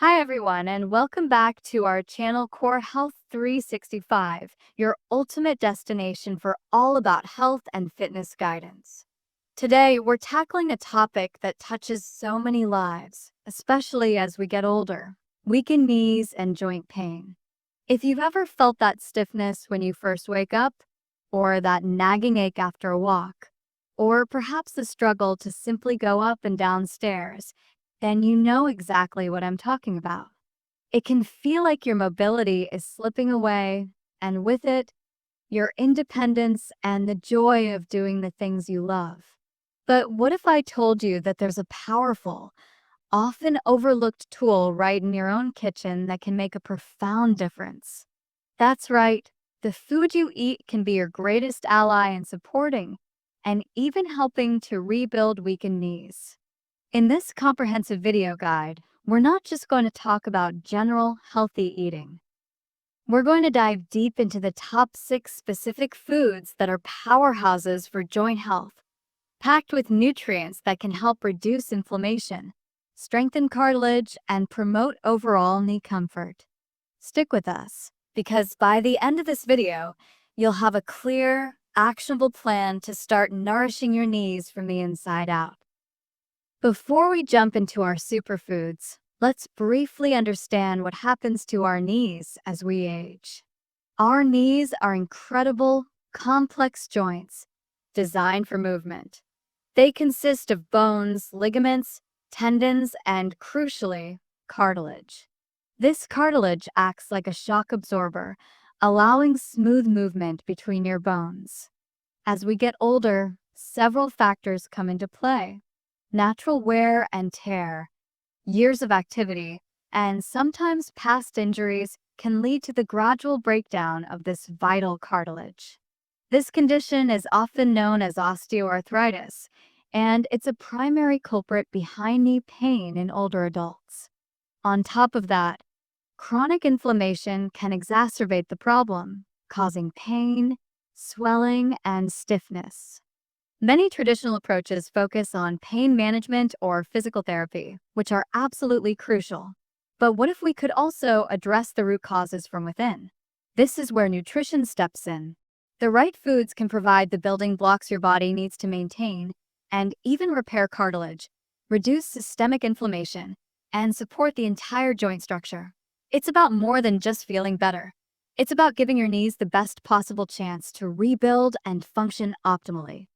Hi, everyone, and welcome back to our channel Core Health 365, your ultimate destination for all about health and fitness guidance. Today, we're tackling a topic that touches so many lives, especially as we get older: weakened knees and joint pain. If you've ever felt that stiffness when you first wake up, or that nagging ache after a walk, or perhaps the struggle to simply go up and down stairs, then you know exactly what I'm talking about. It can feel like your mobility is slipping away, and with it, your independence and the joy of doing the things you love. But what if I told you that there's a powerful, often overlooked tool right in your own kitchen that can make a profound difference? That's right, the food you eat can be your greatest ally in supporting and even helping to rebuild weakened knees. In this comprehensive video guide, we're not just going to talk about general healthy eating. We're going to dive deep into the top 6 specific foods that are powerhouses for joint health, packed with nutrients that can help reduce inflammation, strengthen cartilage, and promote overall knee comfort. Stick with us, because by the end of this video, you'll have a clear, actionable plan to start nourishing your knees from the inside out. Before we jump into our superfoods, let's briefly understand what happens to our knees as we age. Our knees are incredible, complex joints designed for movement. They consist of bones, ligaments, tendons, and crucially, cartilage. This cartilage acts like a shock absorber, allowing smooth movement between your bones. As we get older, several factors come into play: natural wear and tear, years of activity, and sometimes past injuries can lead to the gradual breakdown of this vital cartilage. This condition is often known as osteoarthritis, and it's a primary culprit behind knee pain in older adults. On top of that, chronic inflammation can exacerbate the problem, causing pain, swelling, and stiffness. Many traditional approaches focus on pain management or physical therapy, which are absolutely crucial. But what if we could also address the root causes from within? This is where nutrition steps in. The right foods can provide the building blocks your body needs to maintain and even repair cartilage, reduce systemic inflammation, and support the entire joint structure. It's about more than just feeling better. It's about giving your knees the best possible chance to rebuild and function optimally.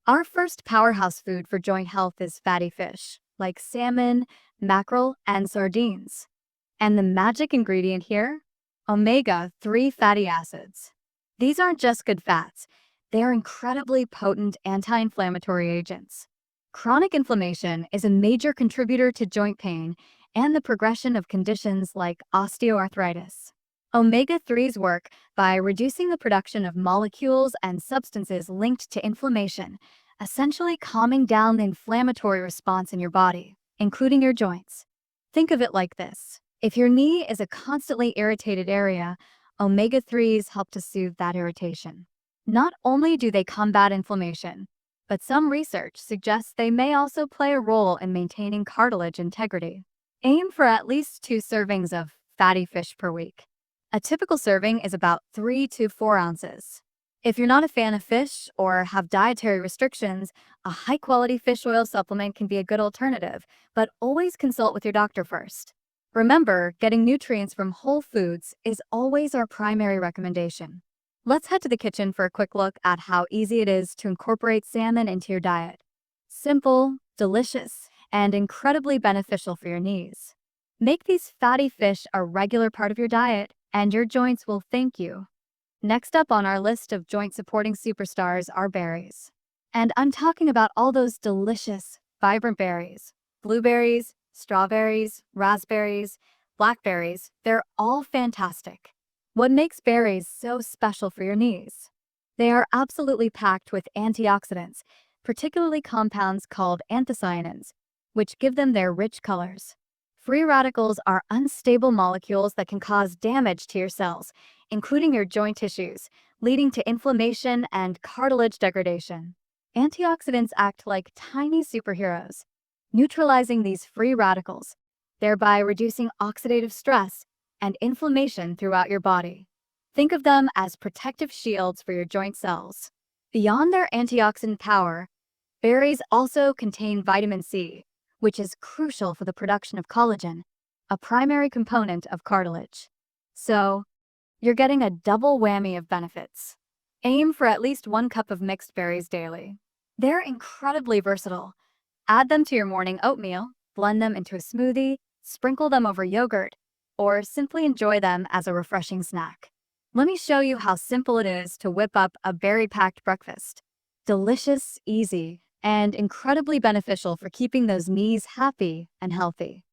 Our first powerhouse food for joint health is fatty fish, like salmon, mackerel, and sardines. And the magic ingredient here? Omega-3 fatty acids. These aren't just good fats, they are incredibly potent anti-inflammatory agents. Chronic inflammation is a major contributor to joint pain and the progression of conditions like osteoarthritis. Omega-3s work by reducing the production of molecules and substances linked to inflammation, essentially calming down the inflammatory response in your body, including your joints. Think of it like this: if your knee is a constantly irritated area, omega-3s help to soothe that irritation. Not only do they combat inflammation, but some research suggests they may also play a role in maintaining cartilage integrity. Aim for at least 2 servings of fatty fish per week. A typical serving is about 3 to 4 ounces. If you're not a fan of fish or have dietary restrictions, a high-quality fish oil supplement can be a good alternative, but always consult with your doctor first. Remember, getting nutrients from whole foods is always our primary recommendation. Let's head to the kitchen for a quick look at how easy it is to incorporate salmon into your diet. Simple, delicious, and incredibly beneficial for your knees. Make these fatty fish a regular part of your diet, and your joints will thank you. Next up on our list of joint-supporting superstars are berries. And I'm talking about all those delicious, vibrant berries: blueberries, strawberries, raspberries, blackberries. They're all fantastic. What makes berries so special for your knees? They are absolutely packed with antioxidants, particularly compounds called anthocyanins, which give them their rich colors. Free radicals are unstable molecules that can cause damage to your cells, including your joint tissues, leading to inflammation and cartilage degradation. Antioxidants act like tiny superheroes, neutralizing these free radicals, thereby reducing oxidative stress and inflammation throughout your body. Think of them as protective shields for your joint cells. Beyond their antioxidant power, berries also contain vitamin C, which is crucial for the production of collagen, a primary component of cartilage. So, you're getting a double whammy of benefits. Aim for at least 1 cup of mixed berries daily. They're incredibly versatile. Add them to your morning oatmeal, blend them into a smoothie, sprinkle them over yogurt, or simply enjoy them as a refreshing snack. Let me show you how simple it is to whip up a berry-packed breakfast. Delicious, easy, and incredibly beneficial for keeping those knees happy and healthy.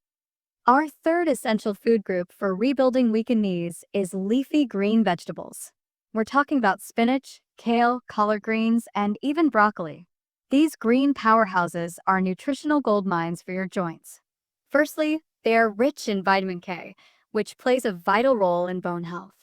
Our third essential food group for rebuilding weakened knees is leafy green vegetables. We're talking about spinach, kale, collard greens, and even broccoli. These green powerhouses are nutritional gold mines for your joints. Firstly, they are rich in vitamin K, which plays a vital role in bone health.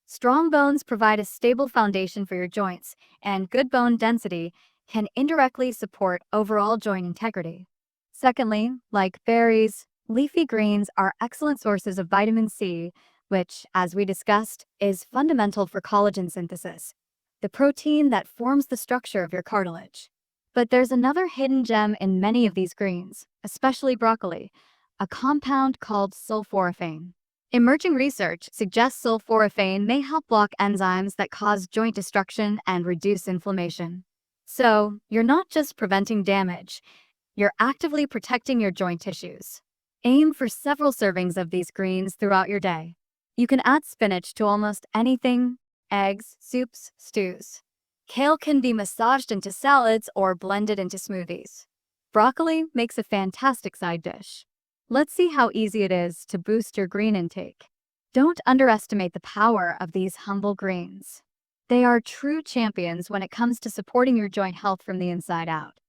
Strong bones provide a stable foundation for your joints, and good bone density can indirectly support overall joint integrity. Secondly, like berries, leafy greens are excellent sources of vitamin C, which, as we discussed, is fundamental for collagen synthesis, the protein that forms the structure of your cartilage. But there's another hidden gem in many of these greens, especially broccoli, a compound called sulforaphane. Emerging research suggests sulforaphane may help block enzymes that cause joint destruction and reduce inflammation. So, you're not just preventing damage, you're actively protecting your joint tissues. Aim for several servings of these greens throughout your day. You can add spinach to almost anything: eggs, soups, stews. Kale can be massaged into salads or blended into smoothies. Broccoli makes a fantastic side dish. Let's see how easy it is to boost your green intake. Don't underestimate the power of these humble greens. They are true champions when it comes to supporting your joint health from the inside out.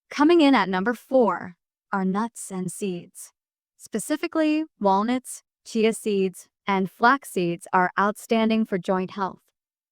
Coming in at number 4 are nuts and seeds. Specifically, walnuts, chia seeds, and flax seeds are outstanding for joint health.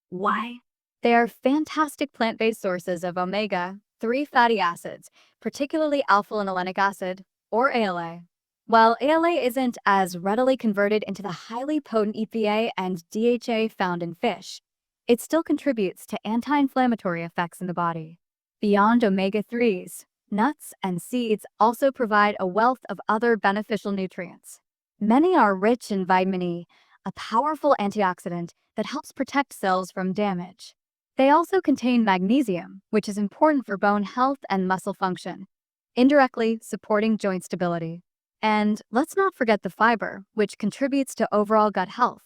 Why? They are fantastic plant-based sources of omega-3 fatty acids, particularly alpha-linolenic acid, or ALA. While ALA isn't as readily converted into the highly potent EPA and DHA found in fish, it still contributes to anti-inflammatory effects in the body. Beyond omega-3s, nuts and seeds also provide a wealth of other beneficial nutrients. Many are rich in vitamin E, a powerful antioxidant that helps protect cells from damage. They also contain magnesium, which is important for bone health and muscle function, indirectly supporting joint stability. And let's not forget the fiber, which contributes to overall gut health,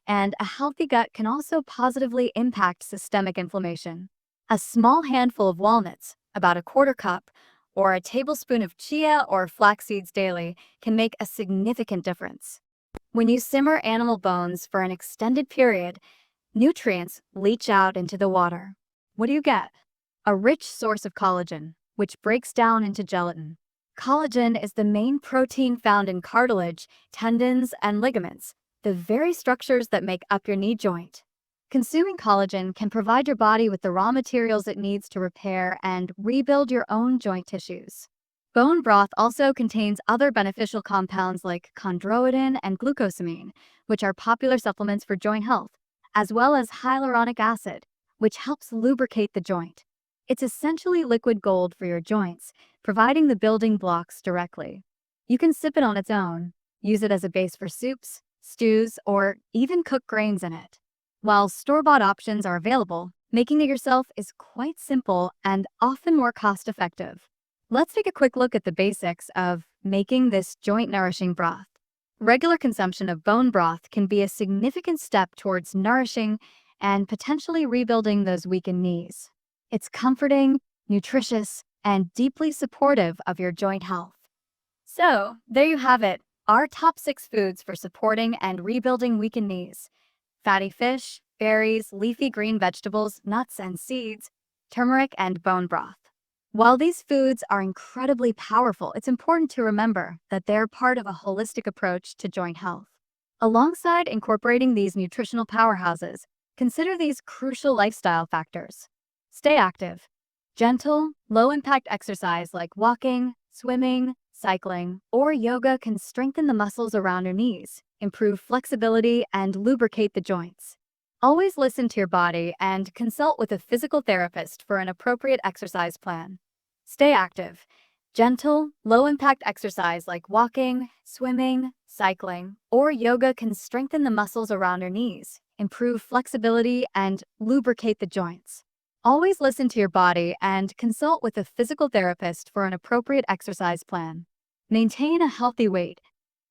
and a healthy gut can also positively impact systemic inflammation. A small handful of walnuts, about a quarter cup, or a tablespoon of chia or flax seeds daily can make a significant difference. When you simmer animal bones for an extended period, nutrients leach out into the water. What do you get? A rich source of collagen, which breaks down into gelatin. Collagen is the main protein found in cartilage, tendons, and ligaments, the very structures that make up your knee joint. Consuming collagen can provide your body with the raw materials it needs to repair and rebuild your own joint tissues. Bone broth also contains other beneficial compounds like chondroitin and glucosamine, which are popular supplements for joint health, as well as hyaluronic acid, which helps lubricate the joint. It's essentially liquid gold for your joints, providing the building blocks directly. You can sip it on its own, use it as a base for soups, stews, or even cook grains in it. While store-bought options are available, making it yourself is quite simple and often more cost-effective. Let's take a quick look at the basics of making this joint-nourishing broth. Regular consumption of bone broth can be a significant step towards nourishing and potentially rebuilding those weakened knees. It's comforting, nutritious, and deeply supportive of your joint health. So, there you have it, our top 6 foods for supporting and rebuilding weakened knees: fatty fish, berries, leafy green vegetables, nuts and seeds, turmeric, and bone broth. While these foods are incredibly powerful, it's important to remember that they're part of a holistic approach to joint health. Alongside incorporating these nutritional powerhouses, consider these crucial lifestyle factors. Stay active. Gentle, low-impact exercise like walking, swimming, cycling, or yoga can strengthen the muscles around your knees, improve flexibility, and lubricate the joints. Always listen to your body and consult with a physical therapist for an appropriate exercise plan. Stay active. Gentle, low-impact exercise like walking, swimming, cycling, or yoga can strengthen the muscles around your knees, improve flexibility, and lubricate the joints. Always listen to your body and consult with a physical therapist for an appropriate exercise plan. Maintain a healthy weight.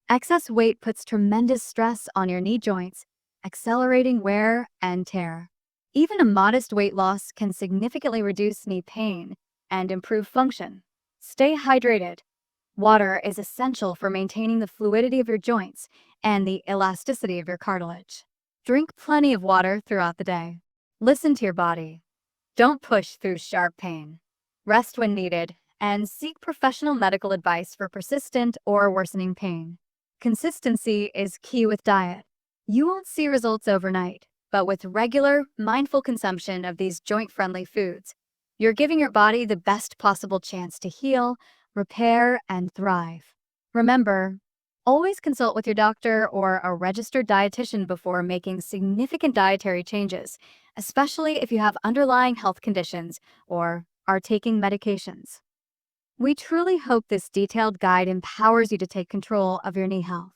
Excess weight puts tremendous stress on your knee joints, accelerating wear and tear. Even a modest weight loss can significantly reduce knee pain and improve function. Stay hydrated. Water is essential for maintaining the fluidity of your joints and the elasticity of your cartilage. Drink plenty of water throughout the day. Listen to your body. Don't push through sharp pain. Rest when needed, and seek professional medical advice for persistent or worsening pain. Consistency is key with diet. You won't see results overnight, but with regular, mindful consumption of these joint-friendly foods, you're giving your body the best possible chance to heal, repair, and thrive. Remember, always consult with your doctor or a registered dietitian before making significant dietary changes, especially if you have underlying health conditions or are taking medications. We truly hope this detailed guide empowers you to take control of your knee health.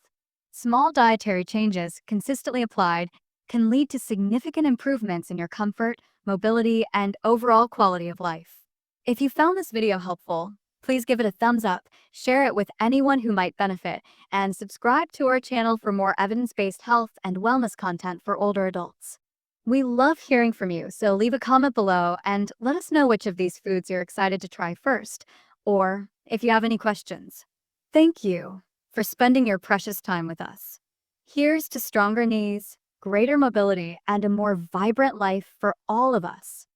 Small dietary changes, consistently applied, can lead to significant improvements in your comfort, mobility, and overall quality of life. If you found this video helpful, please give it a thumbs up, share it with anyone who might benefit, and subscribe to our channel for more evidence-based health and wellness content for older adults. We love hearing from you, so leave a comment below and let us know which of these foods you're excited to try first, or if you have any questions. Thank you for spending your precious time with us. Here's to stronger knees, greater mobility, and a more vibrant life for all of us.